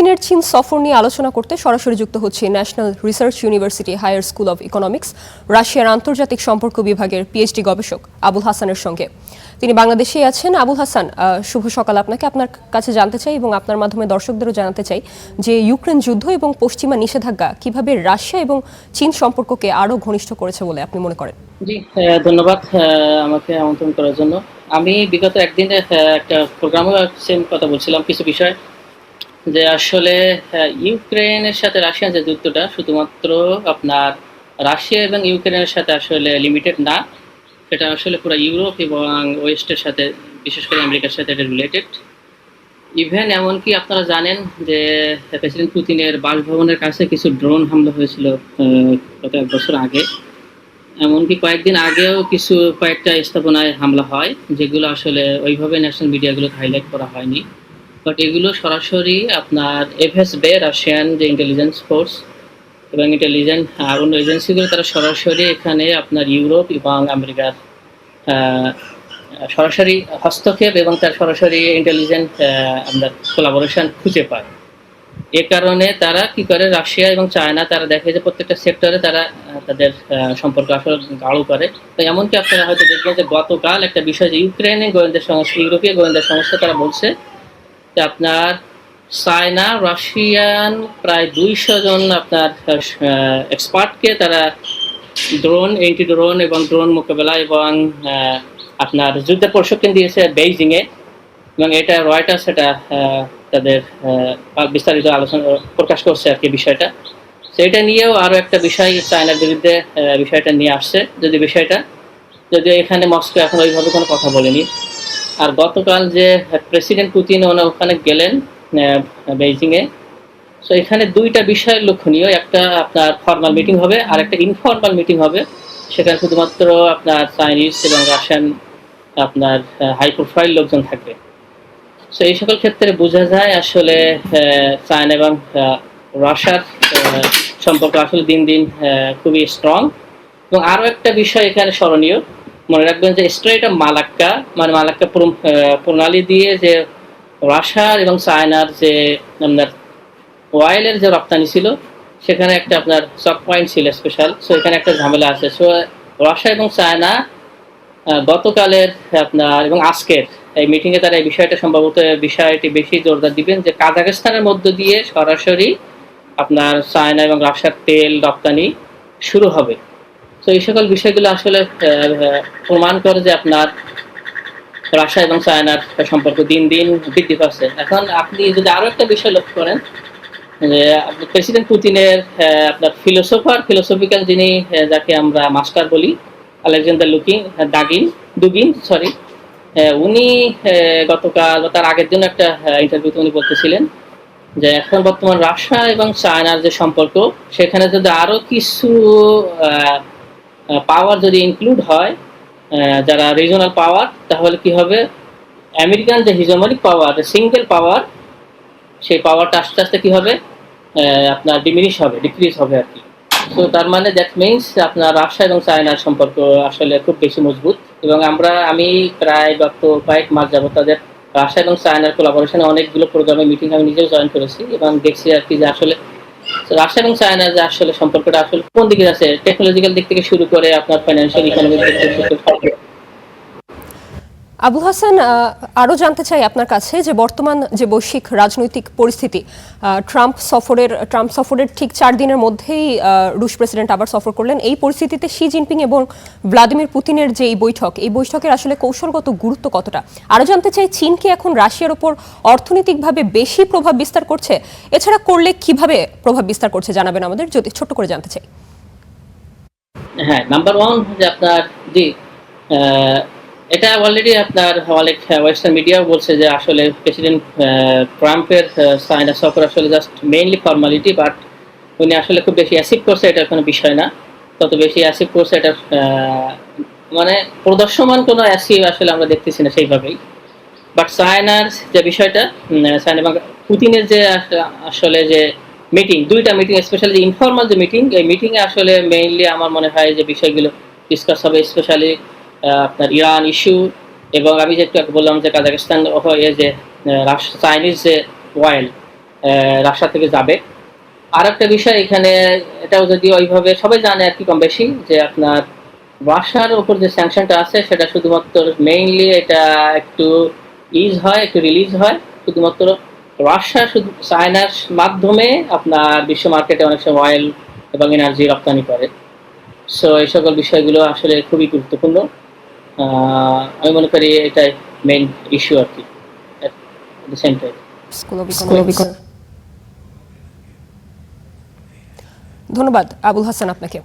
পুতিনের চীন সফর নিয়ে আলোচনা করতে সরাসরি যুক্ত হচ্ছে National Research University Higher School of Economics রাশিয়ার আন্তর্জাতিক সম্পর্ক বিভাগের পিএইচডি গবেষক আবুল হাসানের সঙ্গে। তিনি বাংলাদেশেই আছেন। আবুল হাসান, শুভ সকাল আপনাকে। আপনার কাছে জানতে চাই এবং আপনার মাধ্যমে দর্শকদেরও জানাতে চাই যে ইউক্রেন যুদ্ধ এবং পশ্চিমা নিষেধাজ্ঞা কিভাবে রাশিয়া এবং চীন সম্পর্ককে আরও ঘনিষ্ঠ করেছে বলে আপনি মনে করেন? জি, ধন্যবাদ আমাকে আমন্ত্রণ করার জন্য। আমি বিগত একদিনে একটা প্রোগ্রামে সেম কথা বলছিলাম কিছু বিষয়, যে আসলে ইউক্রেনের সাথে রাশিয়ার যে যুদ্ধটা শুধুমাত্র আপনার রাশিয়া এবং ইউক্রেনের সাথে আসলে লিমিটেড না, সেটা আসলে পুরো ইউরোপ এবং ওয়েস্টের সাথে, বিশেষ করে আমেরিকার সাথে এটা রিলেটেড। ইভেন এমনকি আপনারা জানেন যে প্রেসিডেন্ট পুতিনের বাসভবনের কাছে কিছু ড্রোন হামলা হয়েছিল গত 1 বছর আগে। এমনকি কয়েকদিন আগেও কয়েকটা স্থাপনায় হামলা হয়, যেগুলো আসলে ওইভাবে ন্যাশনাল মিডিয়াগুলো হাইলাইট করা হয়নি। বাট এগুলো সরাসরি আপনার এফএসবে, রাশিয়ান যে ইন্টেলিজেন্স ফোর্স এবং ইন্টেলিজেন্ট অন্য এজেন্সিগুলো, তারা সরাসরি এখানে আপনার ইউরোপ এবং আমেরিকার সরাসরি হস্তক্ষেপ এবং তার সরাসরি ইন্টেলিজেন্ট আপনার কোলাবোরেশন খুঁজে পায়। এ কারণে তারা কি করে, রাশিয়া এবং চায়না তারা দেখে যে প্রত্যেকটা সেক্টরে তারা তাদের সম্পর্ক আসলে গাঢ় করে। তো এমনকি আপনারা হয়তো দেখবেন যে গতকাল একটা বিষয়, যে ইউক্রেনের গোয়েন্দা সংস্থা, ইউরোপীয় গোয়েন্দা সংস্থা, তারা বলছে যে আপনার চায়না রাশিয়ান প্রায় 200 জন আপনার এক্সপার্টকে তারা ড্রোন, এন্টি ড্রোন এবং ড্রোন মোকাবেলা এবং আপনার যুদ্ধের প্রশিক্ষণ দিয়েছে বেইজিংয়ে। এবং এটা রয়টার্স এটা তাদের বিস্তারিত আলোচনা প্রকাশ করছে আর কি বিষয়টা। সেটা নিয়েও আরও একটা বিষয় চায়নার বিরুদ্ধে বিষয়টা নিয়ে আসছে, যদিও এখানে মস্কো এখন ওইভাবে কোনো কথা বলেনি। আর গতকাল যে প্রেসিডেন্ট পুতিন ওখানে গেলেন বেইজিংয়ে, সো এখানে দুইটা বিষয় লক্ষণীয়। একটা আপনার ফর্মাল মিটিং হবে আর একটা ইনফর্মাল মিটিং হবে। সেখানে শুধুমাত্র আপনার চাইনিজ এবং রাশিয়ান আপনার হাই প্রোফাইল লোকজন থাকবে। সো এই সকল ক্ষেত্রে বোঝা যায় আসলে চায়না এবং রাশিয়ার সম্পর্ক আসলে দিন দিন খুবই স্ট্রং। এবং আরও একটা বিষয় এখানে স্মরণীয়, মনে রাখবেন যে স্ট্রেইট অফ মালাক্কা, মানে মালাক্কা প্রণালী দিয়ে যে রাশিয়ার এবং চায়নার যে আপনার অয়েলের যে রপ্তানি ছিল, সেখানে একটা আপনার চক পয়েন্ট ছিল স্পেশাল। সো এখানে একটা ঝামেলা আছে। সো রাশিয়া এবং চায়না গতকালের আপনার এবং আজকের এই মিটিংয়ে তারা এই বিষয়টি বেশি জোরদার দিবেন, যে কাজাখস্তানের মধ্য দিয়ে সরাসরি আপনার চায়না এবং রাশিয়ার তেল রপ্তানি শুরু হবে। তো এই সকল বিষয়গুলো আসলে প্রমাণ করে যে আপনার রাশিয়া এবং চায়নার সম্পর্ক দিন দিন বৃদ্ধি পাচ্ছে। এখন আপনি যদি আরও একটা বিষয় লক্ষ্য করেন, যে প্রেসিডেন্ট পুতিনের আপনার ফিলোসফিক্যাল যিনি, যাকে আমরা মাস্টার বলি, আলেকজান্ডার দুগিন, উনি গতকাল বা তার আগের দিন একটা ইন্টারভিউতে উনি বলতেছিলেন যে এখন বর্তমান রাশিয়া এবং চায়নার যে সম্পর্ক, সেখানে যদি আরও কিছু পাওয়ার যদি ইনক্লুড হয়, যারা রিজনাল পাওয়ার, তাহলে কি হবে, আমেরিকান যে হিজোমনিক পাওয়ার, সিঙ্গেল পাওয়ার, সেই পাওয়ারটা আস্তে আস্তে কি হবে, আপনার ডিক্রিজ হবে আর কি। তো তার মানে দ্যাট মিনস আপনার রাশিয়া এবং চায়নার সম্পর্ক আসলে খুব বেশি মজবুত। এবং আমি প্রায় গত কয়েক মাস যাবত তাদের রাশিয়া এবং চায়নার কোলাবোরেশনে অনেকগুলো প্রোগ্রামে মিটিং আমি নিজেও জয়েন করেছি এবং দেখছি আর কি যে আসলে রাশিয়া এবং চায়নার যে আসলে সম্পর্কটা আসলে কোন দিকে আছে, টেকনোলজিক্যাল দিক থেকে শুরু করে আপনার ফাইন্যান্সিয়াল ইকোনমিক দিক থেকে শুরু করে। আবুল হাসান, আরও জানতে চাই আপনার কাছে যে বর্তমান যে বৈশ্বিক রাজনৈতিক পরিস্থিতি, ট্রাম্প সফরের ঠিক 4 দিনের মধ্যেই রুশ প্রেসিডেন্ট আবার সফর করলেন। এই পরিস্থিতিতে শি জিনপিং এবং ভ্লাদিমির পুতিনের যে এই বৈঠকের আসলে কৌশলগত গুরুত্ব কতটা? আরও জানতে চাই, চীন কি এখন রাশিয়ার ওপর অর্থনৈতিকভাবে বেশি প্রভাব বিস্তার করছে? এছাড়া করলে কিভাবে প্রভাব বিস্তার করছে জানাবেন আমাদের, যদি ছোট্ট করে জানতে চাই। হ্যাঁ, নাম্বার 1 যে আপনার এটা অলরেডি আপনার অনেক ওয়েস্টার্ন মিডিয়াও বলছে যে আসলে প্রেসিডেন্ট ট্রাম্পের চায়না সফর আসলে জাস্ট মেইনলি ফর্মালিটি, বাট উনি আসলে খুব বেশি অ্যাচিভ করছে এটার কোনো বিষয় না। তত বেশি অ্যাচিভ করছে এটা মানে প্রদর্শমান কোনো অ্যাচিভ আসলে আমরা দেখতেছি না সেইভাবেই। বাট চায়নার যে বিষয়টা, চায়না এবং পুতিনের যে আসলে যে দুইটা মিটিং, স্পেশালি ইনফর্মাল যে এই মিটিংয়ে আসলে মেইনলি আমার মনে হয় যে বিষয়গুলো ডিসকাস হবে, স্পেশালি আপনার ইরান ইস্যু, এবং আমি যে একটু বললাম যে কাজাখস্তান যে চাইনিজ যে অয়েল, রাশিয়া থেকে যাবে। আর একটা বিষয় এখানে, এটাও যদি ওইভাবে সবাই জানে আর কি কম বেশি, যে আপনার রাশিয়ার উপর যে স্যাংশনটা আছে সেটা শুধুমাত্র মেইনলি এটা একটু হয়, একটু রিলিজ হয় শুধুমাত্র রাশিয়া, শুধু চায়নার মাধ্যমে আপনার বিশ্ব মার্কেটে অনেক সময় অয়েল এবং এনার্জি রপ্তানি করে। সো এই সকল বিষয়গুলো আসলে খুবই গুরুত্বপূর্ণ। আমি মনে করি এটাই মেইন ইস্যু আর কি, at the same time। School of economics. ধন্যবাদ আবুল হাসান আপনাকে।